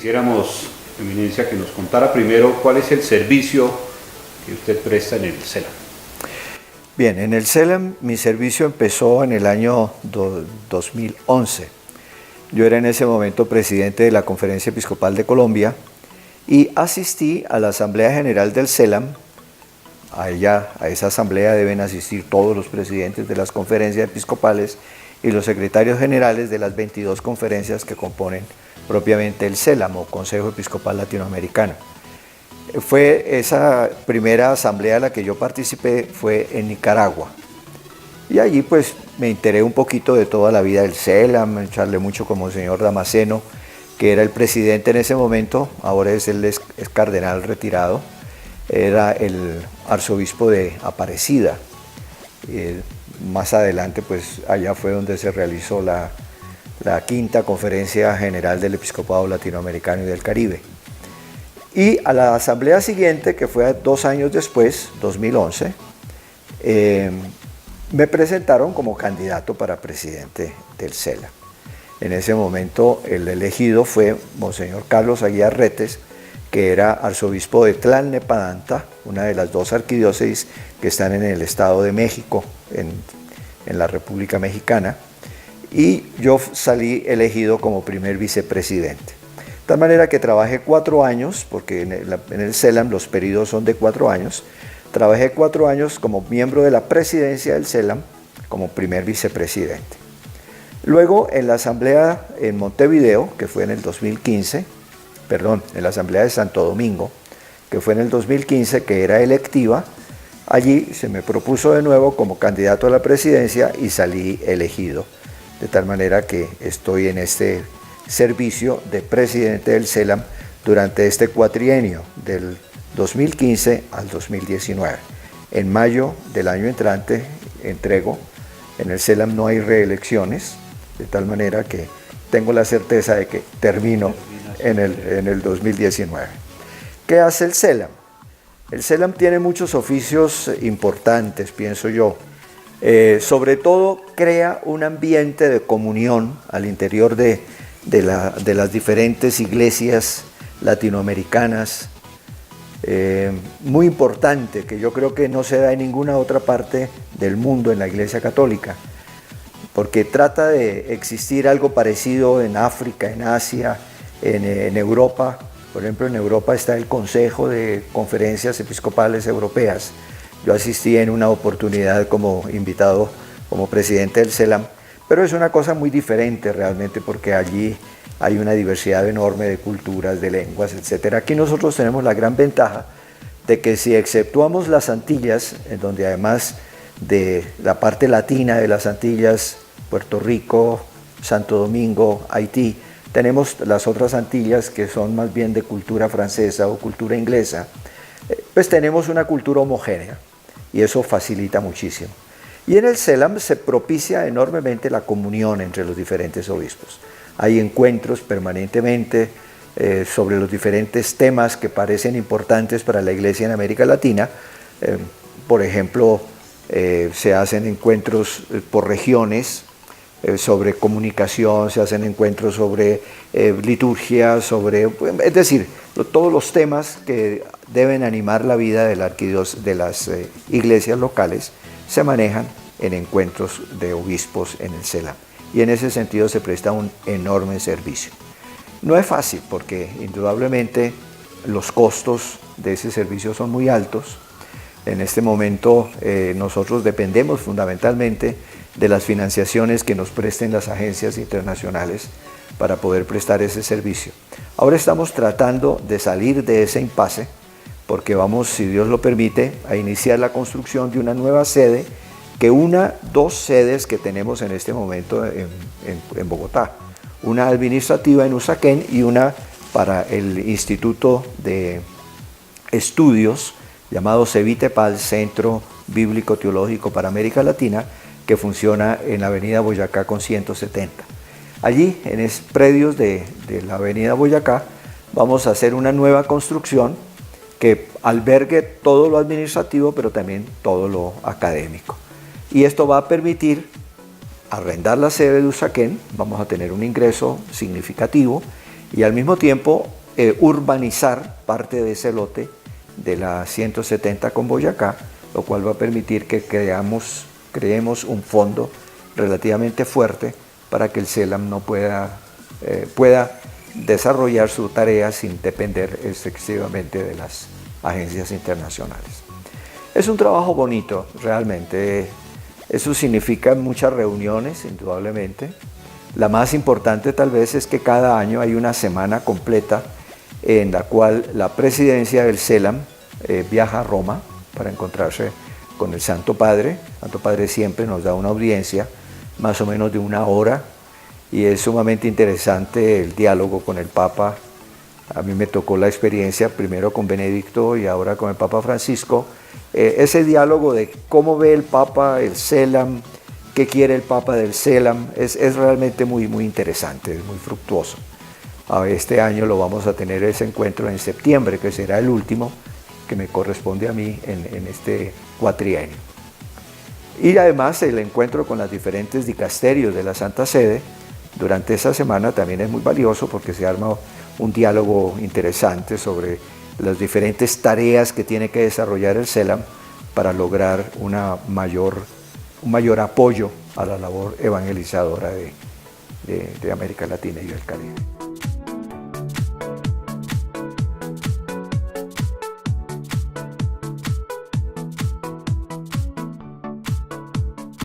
Quisiéramos, Eminencia, que nos contara primero cuál es el servicio que usted presta en el CELAM. Bien, en el CELAM mi servicio empezó en el año 2011. Yo era en ese momento presidente de la Conferencia Episcopal de Colombia y asistí a la Asamblea General del CELAM. A esa asamblea deben asistir todos los presidentes de las conferencias episcopales y los secretarios generales de las 22 conferencias que componen propiamente el CELAM o Consejo Episcopal Latinoamericano. Fue esa primera asamblea a la que yo participé fue en Nicaragua. Y allí pues me enteré un poquito de toda la vida del CELAM, charlé mucho con Monseñor Damasceno, que era el presidente en ese momento, ahora es cardenal retirado, era el arzobispo de Aparecida. Más adelante pues allá fue donde se realizó la quinta Conferencia General del Episcopado Latinoamericano y del Caribe. Y a la asamblea siguiente, que fue 2 años después, 2011, me presentaron como candidato para presidente del CELAM. En ese momento el elegido fue Monseñor Carlos Aguiar Retes, que era arzobispo de Tlalnepantla, una de las 2 arquidiócesis que están en el Estado de México, en la República Mexicana, y yo salí elegido como primer vicepresidente. De tal manera que trabajé 4 años, porque en el CELAM los periodos son de 4 años, trabajé 4 años como miembro de la presidencia del CELAM, como primer vicepresidente. Luego en la asamblea en Montevideo, que fue en el 2015, en la asamblea de Santo Domingo, que fue en el 2015, que era electiva, allí se me propuso de nuevo como candidato a la presidencia y salí elegido. De tal manera que estoy en este servicio de presidente del CELAM durante este cuatrienio del 2015 al 2019. En mayo del año entrante entrego. En el CELAM no hay reelecciones, de tal manera que tengo la certeza de que termino en el 2019. ¿Qué hace el CELAM? El CELAM tiene muchos oficios importantes, pienso yo. Sobre todo crea un ambiente de comunión al interior de las diferentes iglesias latinoamericanas, muy importante, que yo creo que no se da en ninguna otra parte del mundo en la Iglesia Católica, porque trata de existir algo parecido en África, en Asia, en Europa. Por ejemplo, en Europa está el Consejo de Conferencias Episcopales Europeas. Yo asistí en una oportunidad como invitado, como presidente del CELAM, pero es una cosa muy diferente realmente porque allí hay una diversidad enorme de culturas, de lenguas, etc. Aquí nosotros tenemos la gran ventaja de que si exceptuamos las Antillas, en donde además de la parte latina de las Antillas, Puerto Rico, Santo Domingo, Haití, tenemos las otras Antillas que son más bien de cultura francesa o cultura inglesa, pues tenemos una cultura homogénea y eso facilita muchísimo. Y en el CELAM se propicia enormemente la comunión entre los diferentes obispos. Hay encuentros permanentemente sobre los diferentes temas que parecen importantes para la Iglesia en América Latina. Por ejemplo, se hacen encuentros por regiones sobre comunicación, se hacen encuentros sobre liturgia, es decir, todos los temas que deben animar la vida de las iglesias locales se manejan en encuentros de obispos en el CELAM. Y en ese sentido se presta un enorme servicio. No es fácil porque indudablemente los costos de ese servicio son muy altos. En este momento nosotros dependemos fundamentalmente de las financiaciones que nos presten las agencias internacionales para poder prestar ese servicio. Ahora estamos tratando de salir de ese impasse porque vamos, si Dios lo permite, a iniciar la construcción de una nueva sede que una 2 sedes que tenemos en este momento en Bogotá. Una administrativa en Usaquén y una para el Instituto de Estudios llamado CEVITEPAL, Centro Bíblico Teológico para América Latina, que funciona en la avenida Boyacá con 170. Allí, en esos predios de la avenida Boyacá, vamos a hacer una nueva construcción que albergue todo lo administrativo, pero también todo lo académico. Y esto va a permitir arrendar la sede de Usaquén, vamos a tener un ingreso significativo y al mismo tiempo urbanizar parte de ese lote de la 170 con Boyacá, lo cual va a permitir que creemos un fondo relativamente fuerte para que el CELAM no pueda desarrollar su tarea sin depender excesivamente de las agencias internacionales. Es un trabajo bonito, realmente. Eso significa muchas reuniones, indudablemente. La más importante tal vez es que cada año hay una semana completa en la cual la presidencia del CELAM viaja a Roma para encontrarse con el Santo Padre. El Santo Padre siempre nos da una audiencia más o menos de 1 hora y es sumamente interesante el diálogo con el Papa. A mí me tocó la experiencia primero con Benedicto y ahora con el Papa Francisco. Ese diálogo de cómo ve el Papa el CELAM, qué quiere el Papa del CELAM, es realmente muy interesante, es muy fructuoso. Este año lo vamos a tener ese encuentro en septiembre, que será el último que me corresponde a mí en este cuatrienio. Y además el encuentro con los diferentes dicasterios de la Santa Sede durante esa semana también es muy valioso porque se arma un diálogo interesante sobre las diferentes tareas que tiene que desarrollar el CELAM para lograr un mayor apoyo a la labor evangelizadora de América Latina y del Caribe.